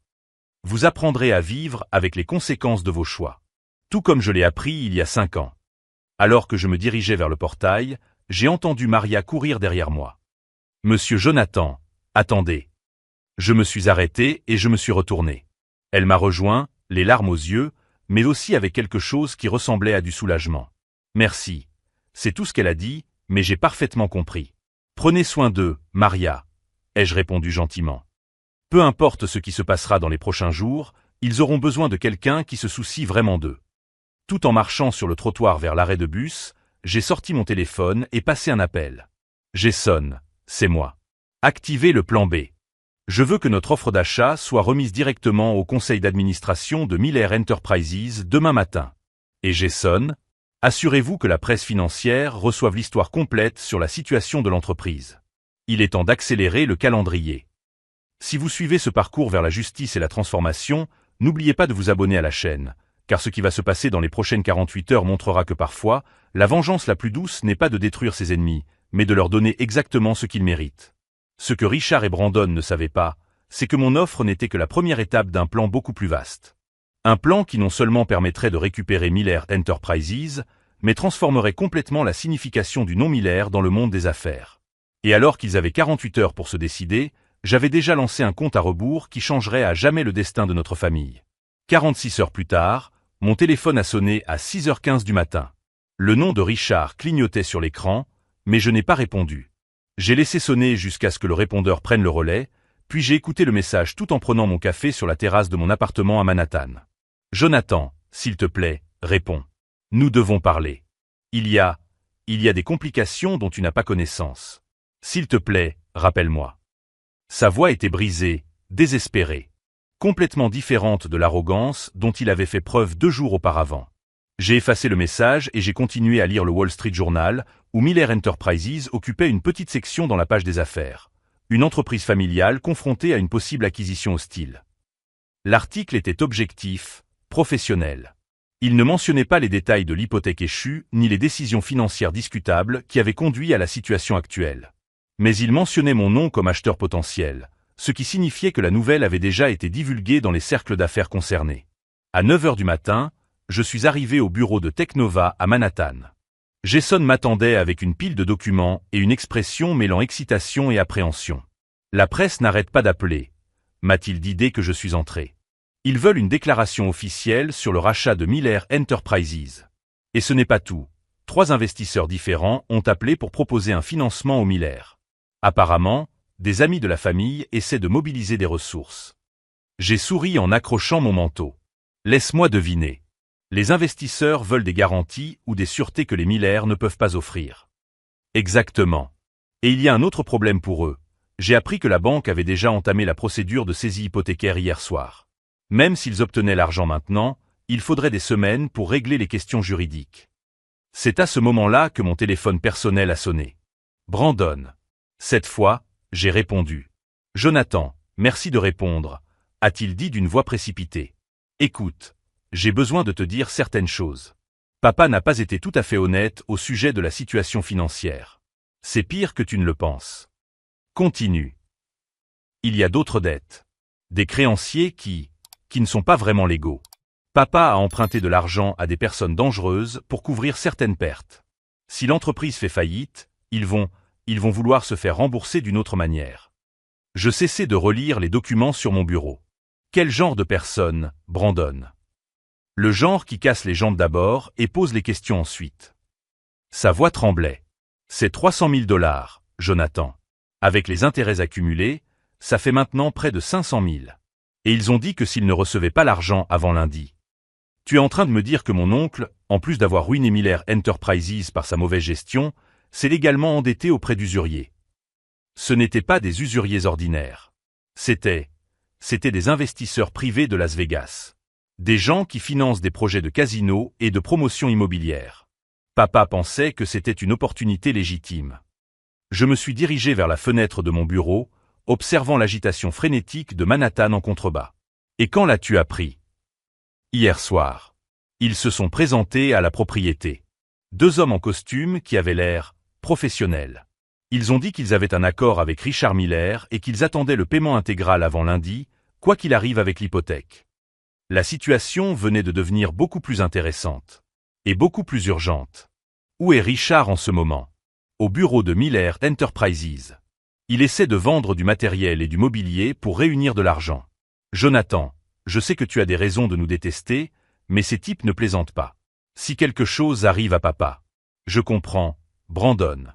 Vous apprendrez à vivre avec les conséquences de vos choix. Tout comme je l'ai appris il y a 5 ans. Alors que je me dirigeais vers le portail, j'ai entendu Maria courir derrière moi. Monsieur Jonathan, attendez. Je me suis arrêté et je me suis retourné. Elle m'a rejoint, les larmes aux yeux, mais aussi avec quelque chose qui ressemblait à du soulagement. Merci. C'est tout ce qu'elle a dit, mais j'ai parfaitement compris. Prenez soin d'eux, Maria, ai-je répondu gentiment. Peu importe ce qui se passera dans les prochains jours, ils auront besoin de quelqu'un qui se soucie vraiment d'eux. Tout en marchant sur le trottoir vers l'arrêt de bus, j'ai sorti mon téléphone et passé un appel. Jason, c'est moi. Activez le plan B. Je veux que notre offre d'achat soit remise directement au conseil d'administration de Miller Enterprises demain matin. Et Jason, assurez-vous que la presse financière reçoive l'histoire complète sur la situation de l'entreprise. Il est temps d'accélérer le calendrier. Si vous suivez ce parcours vers la justice et la transformation, n'oubliez pas de vous abonner à la chaîne, car ce qui va se passer dans les prochaines 48 heures montrera que parfois, la vengeance la plus douce n'est pas de détruire ses ennemis, mais de leur donner exactement ce qu'ils méritent. Ce que Richard et Brandon ne savaient pas, c'est que mon offre n'était que la première étape d'un plan beaucoup plus vaste. Un plan qui non seulement permettrait de récupérer Miller Enterprises, mais transformerait complètement la signification du nom Miller dans le monde des affaires. Et alors qu'ils avaient 48 heures pour se décider, j'avais déjà lancé un compte à rebours qui changerait à jamais le destin de notre famille. 46 heures plus tard, mon téléphone a sonné à 6h15 du matin. Le nom de Richard clignotait sur l'écran, mais je n'ai pas répondu. J'ai laissé sonner jusqu'à ce que le répondeur prenne le relais, puis j'ai écouté le message tout en prenant mon café sur la terrasse de mon appartement à Manhattan. Jonathan, s'il te plaît, réponds. Nous devons parler. Il y a des complications dont tu n'as pas connaissance. S'il te plaît, rappelle-moi. Sa voix était brisée, désespérée, complètement différente de l'arrogance dont il avait fait preuve 2 jours auparavant. J'ai effacé le message et j'ai continué à lire le Wall Street Journal, où Miller Enterprises occupait une petite section dans la page des affaires. Une entreprise familiale confrontée à une possible acquisition hostile. L'article était objectif, professionnel. Il ne mentionnait pas les détails de l'hypothèque échue ni les décisions financières discutables qui avaient conduit à la situation actuelle. Mais il mentionnait mon nom comme acheteur potentiel, ce qui signifiait que la nouvelle avait déjà été divulguée dans les cercles d'affaires concernés. À 9h du matin, je suis arrivé au bureau de Technova à Manhattan. Jason m'attendait avec une pile de documents et une expression mêlant excitation et appréhension. La presse n'arrête pas d'appeler, m'a-t-il dit dès que je suis entré. Ils veulent une déclaration officielle sur le rachat de Miller Enterprises. Et ce n'est pas tout. 3 investisseurs différents ont appelé pour proposer un financement au Miller. Apparemment, des amis de la famille essaient de mobiliser des ressources. J'ai souri en accrochant mon manteau. Laisse-moi deviner. Les investisseurs veulent des garanties ou des sûretés que les Miller ne peuvent pas offrir. Exactement. Et il y a un autre problème pour eux. J'ai appris que la banque avait déjà entamé la procédure de saisie hypothécaire hier soir. Même s'ils obtenaient l'argent maintenant, il faudrait des semaines pour régler les questions juridiques. C'est à ce moment-là que mon téléphone personnel a sonné. Brandon. Cette fois, j'ai répondu. Jonathan, merci de répondre, a-t-il dit d'une voix précipitée. Écoute, j'ai besoin de te dire certaines choses. Papa n'a pas été tout à fait honnête au sujet de la situation financière. C'est pire que tu ne le penses. Continue. Il y a d'autres dettes. Des créanciers qui ne sont pas vraiment légaux. Papa a emprunté de l'argent à des personnes dangereuses pour couvrir certaines pertes. Si l'entreprise fait faillite, ils vont vouloir se faire rembourser d'une autre manière. Je cessais de relire les documents sur mon bureau. Quel genre de personne, Brandon? Le genre qui casse les jambes d'abord et pose les questions ensuite. Sa voix tremblait. C'est 300 000 $, Jonathan. Avec les intérêts accumulés, ça fait maintenant près de 500 000. Et ils ont dit que s'ils ne recevaient pas l'argent avant lundi. Tu es en train de me dire que mon oncle, en plus d'avoir ruiné Miller Enterprises par sa mauvaise gestion, s'est légalement endetté auprès d'usuriers. Ce n'étaient pas des usuriers ordinaires. C'était des investisseurs privés de Las Vegas. Des gens qui financent des projets de casino et de promotion immobilière. Papa pensait que c'était une opportunité légitime. Je me suis dirigé vers la fenêtre de mon bureau, observant l'agitation frénétique de Manhattan en contrebas. Et quand l'as-tu appris? Hier soir. Ils se sont présentés à la propriété. 2 hommes en costume qui avaient l'air professionnels. Ils ont dit qu'ils avaient un accord avec Richard Miller et qu'ils attendaient le paiement intégral avant lundi, quoi qu'il arrive avec l'hypothèque. La situation venait de devenir beaucoup plus intéressante. Et beaucoup plus urgente. Où est Richard en ce moment? Au bureau de Miller Enterprises. Il essaie de vendre du matériel et du mobilier pour réunir de l'argent. Jonathan, je sais que tu as des raisons de nous détester, mais ces types ne plaisantent pas. Si quelque chose arrive à papa. Je comprends, Brandon.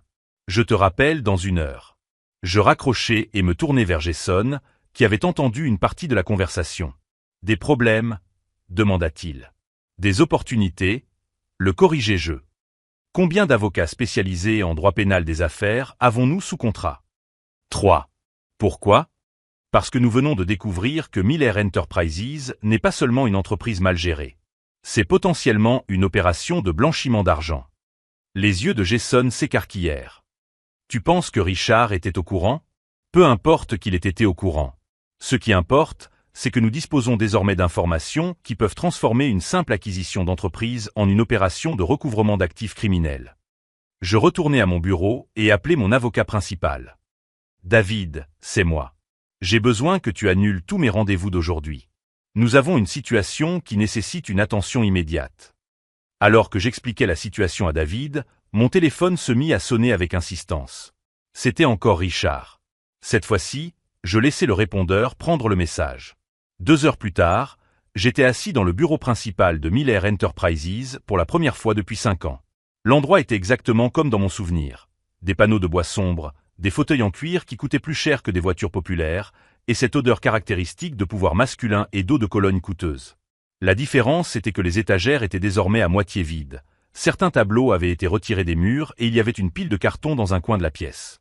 Je te rappelle dans 1 heure. Je raccrochai et me tournai vers Jason, qui avait entendu une partie de la conversation. Des problèmes? Demanda-t-il. Des opportunités? Le corrigeai-je. Combien d'avocats spécialisés en droit pénal des affaires avons-nous sous contrat? 3. Pourquoi? Parce que nous venons de découvrir que Miller Enterprises n'est pas seulement une entreprise mal gérée. C'est potentiellement une opération de blanchiment d'argent. Les yeux de Jason s'écarquillèrent. Tu penses que Richard était au courant? Peu importe qu'il ait été au courant. Ce qui importe, c'est que nous disposons désormais d'informations qui peuvent transformer une simple acquisition d'entreprise en une opération de recouvrement d'actifs criminels. Je retournai à mon bureau et appelai mon avocat principal. David, c'est moi. J'ai besoin que tu annules tous mes rendez-vous d'aujourd'hui. Nous avons une situation qui nécessite une attention immédiate. Alors que j'expliquais la situation à David, mon téléphone se mit à sonner avec insistance. C'était encore Richard. Cette fois-ci, je laissai le répondeur prendre le message. 2 heures plus tard, j'étais assis dans le bureau principal de Miller Enterprises pour la première fois depuis 5 ans. L'endroit était exactement comme dans mon souvenir. Des panneaux de bois sombre, des fauteuils en cuir qui coûtaient plus cher que des voitures populaires, et cette odeur caractéristique de pouvoir masculin et d'eau de Cologne coûteuse. La différence était que les étagères étaient désormais à moitié vides. Certains tableaux avaient été retirés des murs et il y avait une pile de cartons dans un coin de la pièce.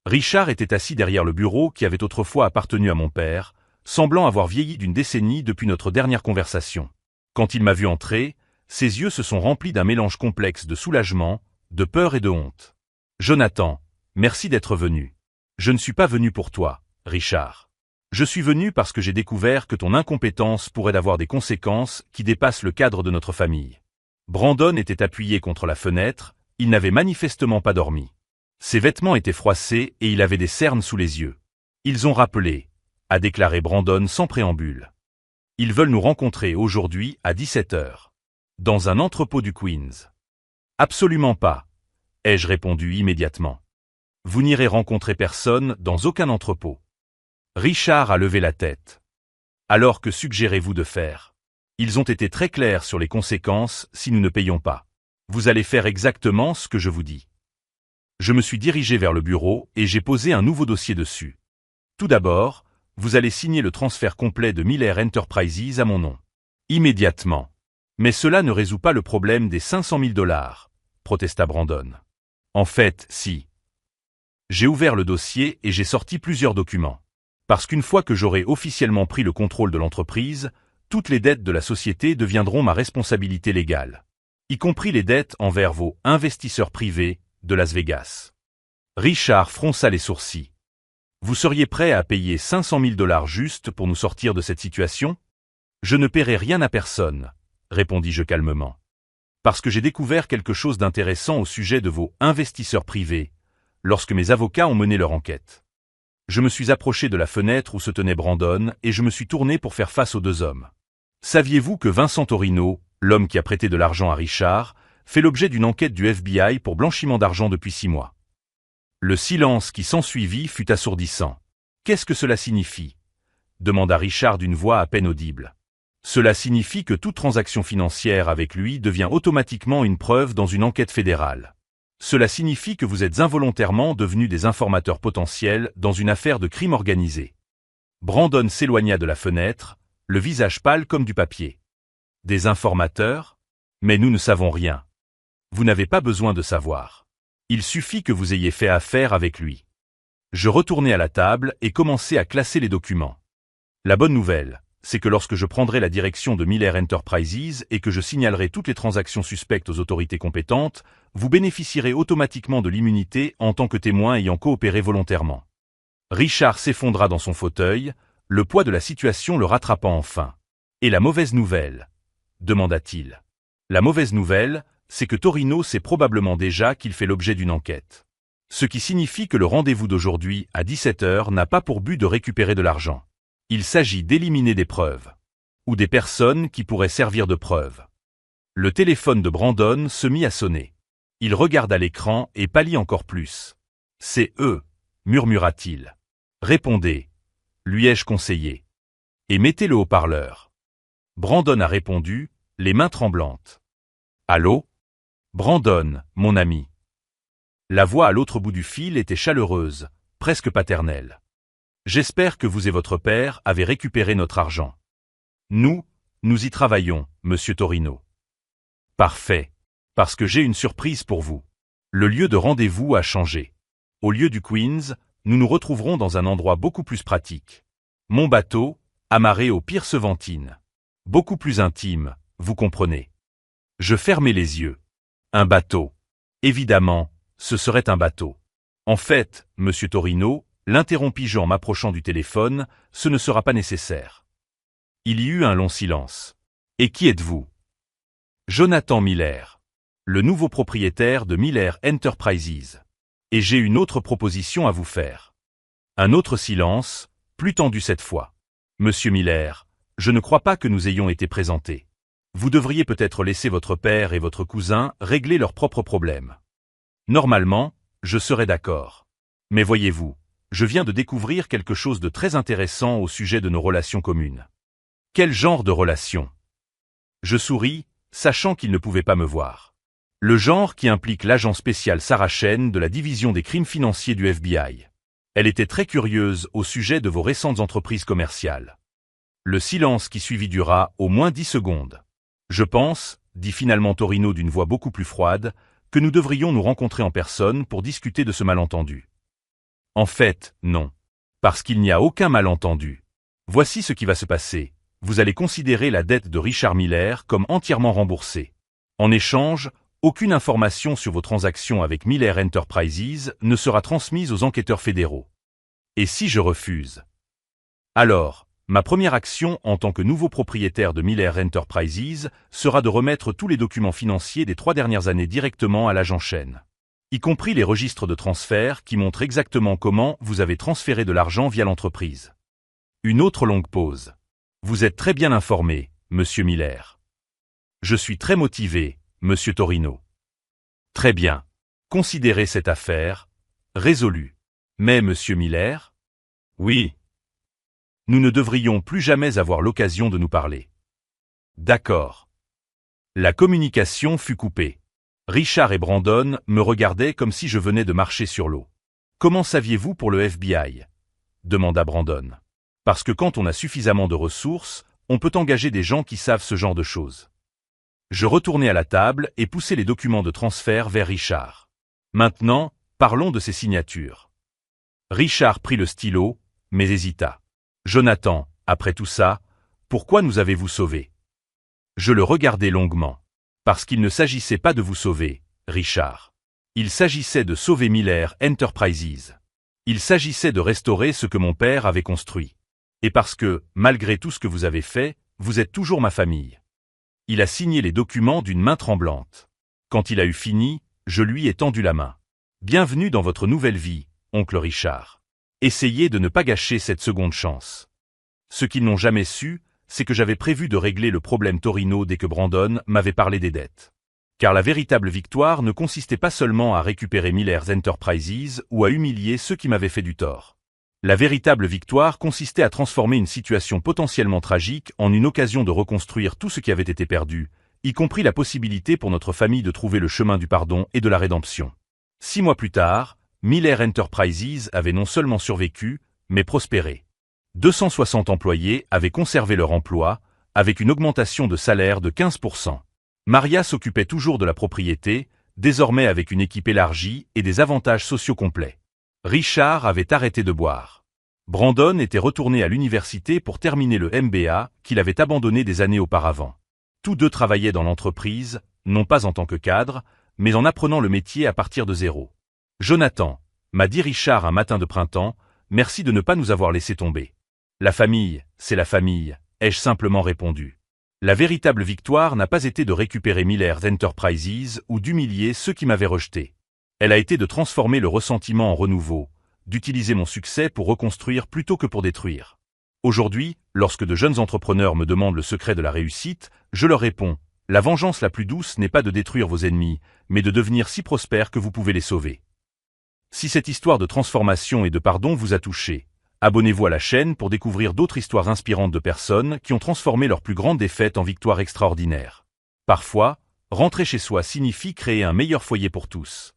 Richard était assis derrière le bureau qui avait autrefois appartenu à mon père, semblant avoir vieilli d'une décennie depuis notre dernière conversation. Quand il m'a vu entrer, ses yeux se sont remplis d'un mélange complexe de soulagement, de peur et de honte. « Jonathan, merci d'être venu. Je ne suis pas venu pour toi, Richard. Je suis venu parce que j'ai découvert que ton incompétence pourrait avoir des conséquences qui dépassent le cadre de notre famille. » Brandon était appuyé contre la fenêtre, il n'avait manifestement pas dormi. Ses vêtements étaient froissés et il avait des cernes sous les yeux. « Ils ont rappelé », a déclaré Brandon sans préambule. « Ils veulent nous rencontrer aujourd'hui à 17 heures. Dans un entrepôt du Queens. »« Absolument pas, » ai-je répondu immédiatement. « Vous n'irez rencontrer personne dans aucun entrepôt. » Richard a levé la tête. « Alors que suggérez-vous de faire? Ils ont été très clairs sur les conséquences si nous ne payons pas. Vous allez faire exactement ce que je vous dis. » Je me suis dirigé vers le bureau et j'ai posé un nouveau dossier dessus. Tout d'abord, vous allez signer le transfert complet de Miller Enterprises à mon nom. Immédiatement. Mais cela ne résout pas le problème des 500 000 $, protesta Brandon. En fait, si. J'ai ouvert le dossier et j'ai sorti plusieurs documents. Parce qu'une fois que j'aurai officiellement pris le contrôle de l'entreprise, toutes les dettes de la société deviendront ma responsabilité légale. Y compris les dettes envers vos investisseurs privés de Las Vegas. Richard fronça les sourcils. Vous seriez prêt à payer 500 000 $ juste pour nous sortir de cette situation? Je ne paierai rien à personne, répondis-je calmement. Parce que j'ai découvert quelque chose d'intéressant au sujet de vos investisseurs privés, lorsque mes avocats ont mené leur enquête. Je me suis approché de la fenêtre où se tenait Brandon et je me suis tourné pour faire face aux 2 hommes. Saviez-vous que Vincent Torino, l'homme qui a prêté de l'argent à Richard, fait l'objet d'une enquête du FBI pour blanchiment d'argent depuis 6 mois. Le silence qui s'ensuivit fut assourdissant. « Qu'est-ce que cela signifie » demanda Richard d'une voix à peine audible. « Cela signifie que toute transaction financière avec lui devient automatiquement une preuve dans une enquête fédérale. Cela signifie que vous êtes involontairement devenus des informateurs potentiels dans une affaire de crime organisé. » Brandon s'éloigna de la fenêtre, le visage pâle comme du papier. « Des informateurs? Mais nous ne savons rien. Vous n'avez pas besoin de savoir. Il suffit que vous ayez fait affaire avec lui. » Je retournai à la table et commençai à classer les documents. La bonne nouvelle, c'est que lorsque je prendrai la direction de Miller Enterprises et que je signalerai toutes les transactions suspectes aux autorités compétentes, vous bénéficierez automatiquement de l'immunité en tant que témoin ayant coopéré volontairement. Richard s'effondra dans son fauteuil, le poids de la situation le rattrapant enfin. « Et la mauvaise nouvelle ?» demanda-t-il. « La mauvaise nouvelle, c'est que Torino sait probablement déjà qu'il fait l'objet d'une enquête. Ce qui signifie que le rendez-vous d'aujourd'hui, à 17 heures, n'a pas pour but de récupérer de l'argent. Il s'agit d'éliminer des preuves. Ou des personnes qui pourraient servir de preuves. » Le téléphone de Brandon se mit à sonner. Il regarda l'écran et pâlit encore plus. « C'est eux, murmura-t-il. « Répondez, lui ai-je conseillé. Et mettez le haut-parleur. » Brandon a répondu, les mains tremblantes. « Allô? Brandon, mon ami. » La voix à l'autre bout du fil était chaleureuse, presque paternelle. « J'espère que vous et votre père avez récupéré notre argent. Nous y travaillons, monsieur Torino. » « Parfait, parce que j'ai une surprise pour vous. Le lieu de rendez-vous a changé. Au lieu du Queens, nous nous retrouverons dans un endroit beaucoup plus pratique. Mon bateau, amarré au Pierce Ventine. Beaucoup plus intime, vous comprenez. Je fermai les yeux. Un bateau. Évidemment, ce serait un bateau. En fait, monsieur Torino, l'interrompis-je en m'approchant du téléphone, ce ne sera pas nécessaire. Il y eut un long silence. Et qui êtes-vous? Jonathan Miller. Le nouveau propriétaire de Miller Enterprises. Et j'ai une autre proposition à vous faire. Un autre silence, plus tendu cette fois. Monsieur Miller, je ne crois pas que nous ayons été présentés. Vous devriez peut-être laisser votre père et votre cousin régler leurs propres problèmes. Normalement, je serais d'accord. Mais voyez-vous, je viens de découvrir quelque chose de très intéressant au sujet de nos relations communes. Quel genre de relations? Je souris, sachant qu'il ne pouvait pas me voir. Le genre qui implique l'agent spécial Sarah Chen de la division des crimes financiers du FBI. Elle était très curieuse au sujet de vos récentes entreprises commerciales. Le silence qui suivit dura au moins 10 secondes. Je pense, dit finalement Torino d'une voix beaucoup plus froide, que nous devrions nous rencontrer en personne pour discuter de ce malentendu. En fait, non. Parce qu'il n'y a aucun malentendu. Voici ce qui va se passer. Vous allez considérer la dette de Richard Miller comme entièrement remboursée. En échange, aucune information sur vos transactions avec Miller Enterprises ne sera transmise aux enquêteurs fédéraux. Et si je refuse? Alors, ma première action en tant que nouveau propriétaire de Miller Enterprises sera de remettre tous les documents financiers des 3 dernières années directement à l'agent Chen. Y compris les registres de transfert qui montrent exactement comment vous avez transféré de l'argent via l'entreprise. Une autre longue pause. Vous êtes très bien informé, monsieur Miller. Je suis très motivé, monsieur Torino. Très bien. Considérez cette affaire résolue. Mais monsieur Miller? Oui. Nous ne devrions plus jamais avoir l'occasion de nous parler. D'accord. La communication fut coupée. Richard et Brandon me regardaient comme si je venais de marcher sur l'eau. Comment saviez-vous pour le FBI? Demanda Brandon. Parce que quand on a suffisamment de ressources, on peut engager des gens qui savent ce genre de choses. Je retournai à la table et poussai les documents de transfert vers Richard. Maintenant, parlons de ces signatures. Richard prit le stylo, mais hésita. Jonathan, après tout ça, pourquoi nous avez-vous sauvés? Je le regardai longuement. Parce qu'il ne s'agissait pas de vous sauver, Richard. Il s'agissait de sauver Miller Enterprises. Il s'agissait de restaurer ce que mon père avait construit. Et parce que, malgré tout ce que vous avez fait, vous êtes toujours ma famille. Il a signé les documents d'une main tremblante. Quand il a eu fini, je lui ai tendu la main. Bienvenue dans votre nouvelle vie, oncle Richard. Essayez de ne pas gâcher cette seconde chance. Ce qu'ils n'ont jamais su, c'est que j'avais prévu de régler le problème Torino dès que Brandon m'avait parlé des dettes. Car la véritable victoire ne consistait pas seulement à récupérer Miller's Enterprises ou à humilier ceux qui m'avaient fait du tort. La véritable victoire consistait à transformer une situation potentiellement tragique en une occasion de reconstruire tout ce qui avait été perdu, y compris la possibilité pour notre famille de trouver le chemin du pardon et de la rédemption. 6 mois plus tard, Miller Enterprises avait non seulement survécu, mais prospéré. 260 employés avaient conservé leur emploi, avec une augmentation de salaire de 15%. Maria s'occupait toujours de la propriété, désormais avec une équipe élargie et des avantages sociaux complets. Richard avait arrêté de boire. Brandon était retourné à l'université pour terminer le MBA qu'il avait abandonné des années auparavant. Tous deux travaillaient dans l'entreprise, non pas en tant que cadre, mais en apprenant le métier à partir de zéro. Jonathan, m'a dit Richard un matin de printemps, merci de ne pas nous avoir laissé tomber. La famille, c'est la famille, ai-je simplement répondu. La véritable victoire n'a pas été de récupérer Miller's Enterprises ou d'humilier ceux qui m'avaient rejeté. Elle a été de transformer le ressentiment en renouveau, d'utiliser mon succès pour reconstruire plutôt que pour détruire. Aujourd'hui, lorsque de jeunes entrepreneurs me demandent le secret de la réussite, je leur réponds, la vengeance la plus douce n'est pas de détruire vos ennemis, mais de devenir si prospères que vous pouvez les sauver. Si cette histoire de transformation et de pardon vous a touché, abonnez-vous à la chaîne pour découvrir d'autres histoires inspirantes de personnes qui ont transformé leur plus grande défaite en victoire extraordinaire. Parfois, rentrer chez soi signifie créer un meilleur foyer pour tous.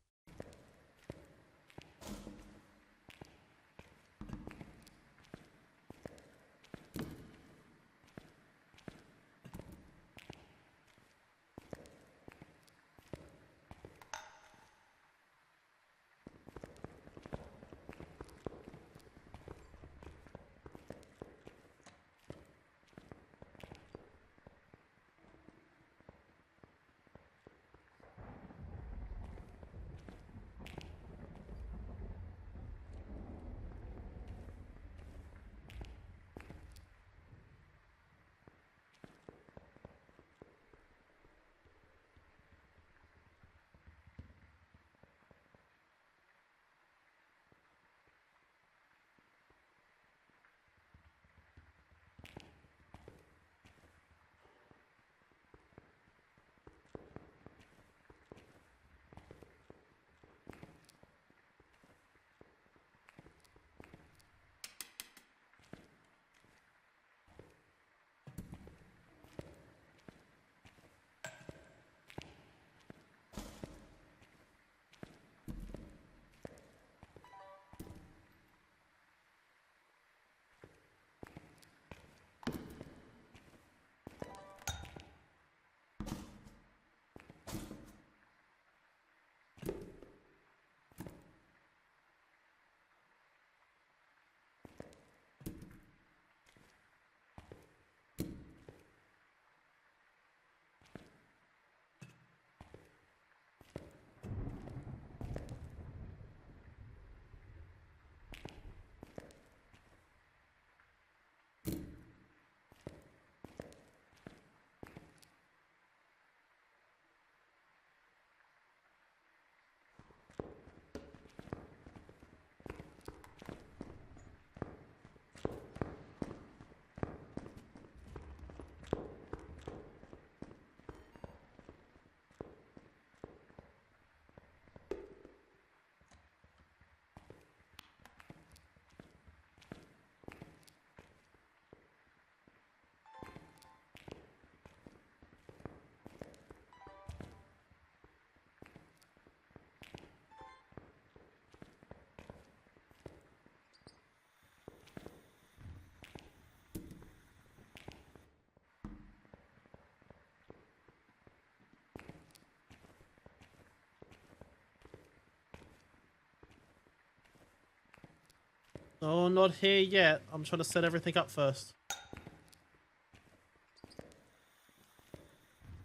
No, not here yet. I'm trying to set everything up first.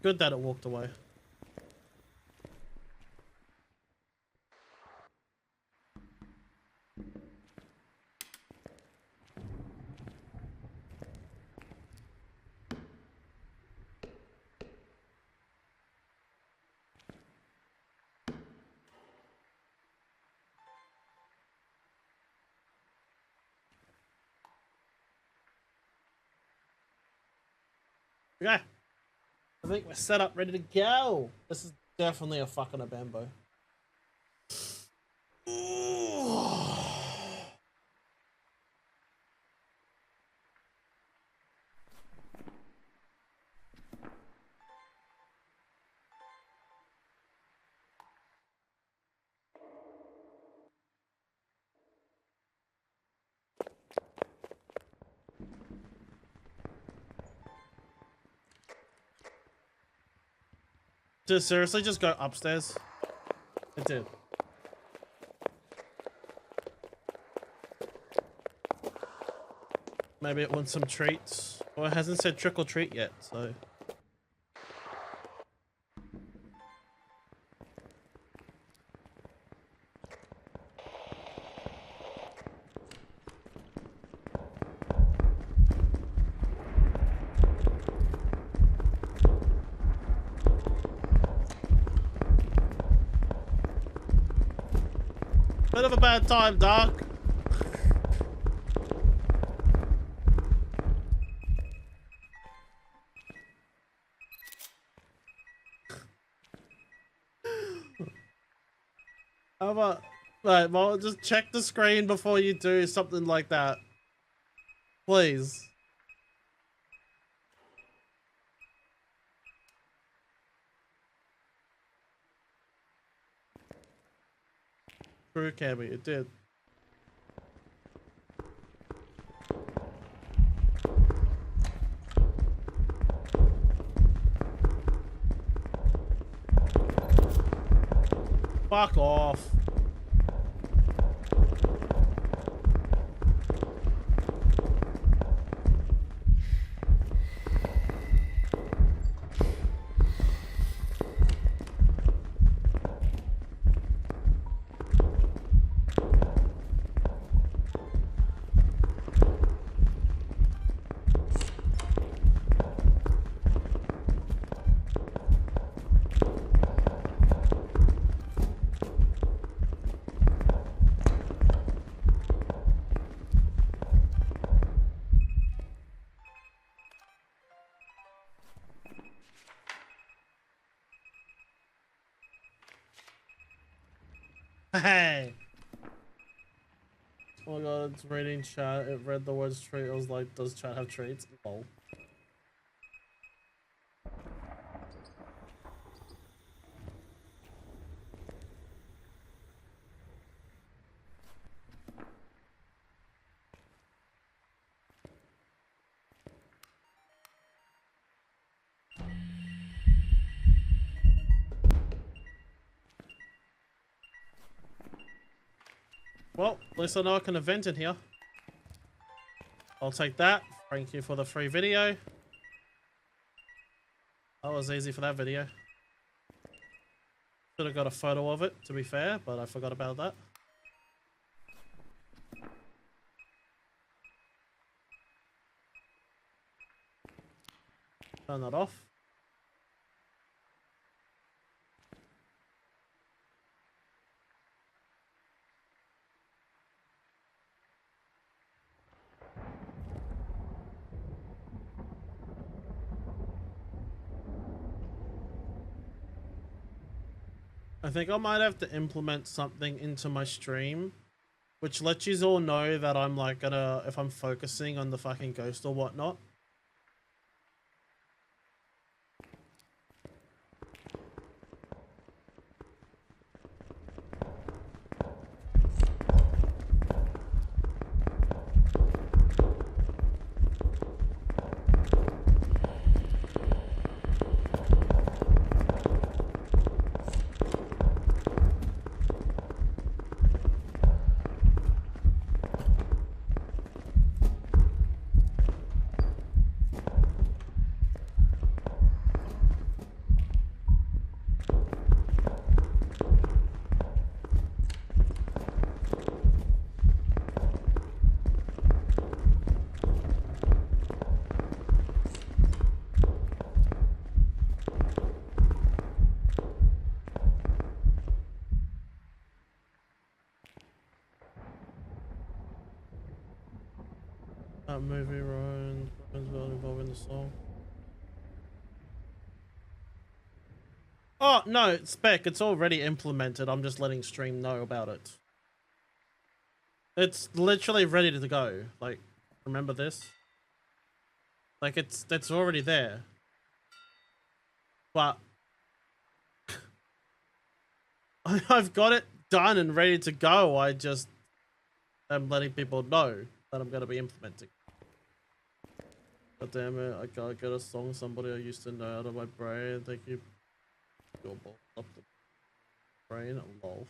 Good that it walked away. Okay. I think we're set up, ready to go. This is definitely a fucking Abambo. Did it seriously just go upstairs? It did. Maybe it wants some treats. Well, it hasn't said trick or treat yet, so. Bit of a bad time, Doc. How about, right, well, just check the screen before you do something like that. Please. True, Cammy, it did. Fuck off. Hey. Oh my god, it's reading chat. It read the words treat. It was like, does chat have treats? Lol. Well, at least I know I can event in here. I'll take that. Thank you for the free video. That was easy for that video. Should have got a photo of it, to be fair, but I forgot about that. Turn that off. I think I might have to implement something into my stream, which lets you all know that I'm like gonna, if I'm focusing on the fucking ghost or whatnot. That movie ruins involved in the song. Oh no, Spec, it's already implemented. I'm just letting stream know about it. It's literally ready to go. Like, remember this? Like, that's already there. But I've got it done and ready to go. I just am letting people know that I'm going to be implementing. God damn it, I gotta get a song somebody I used to know out of my brain. Thank you. Your ball up the brain. Lol.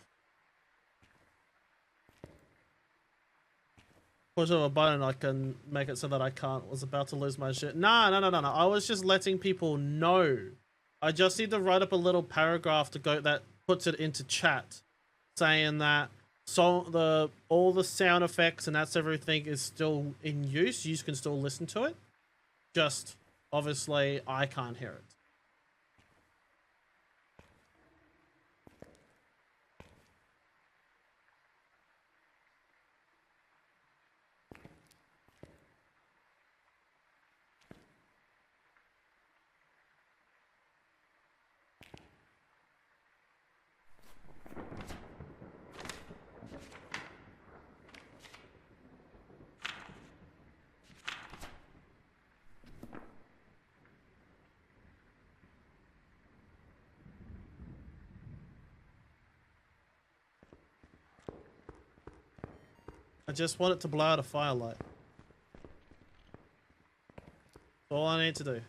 Push of a button, I can make it so that I can't. Was about to lose my shit. Nah. I was just letting people know. I just need to write up a little paragraph to go that puts it into chat, saying that all the sound effects and that's everything is still in use. You can still listen to it. Just obviously I can't hear it. I just want it to blow out a firelight. That's all I need to do.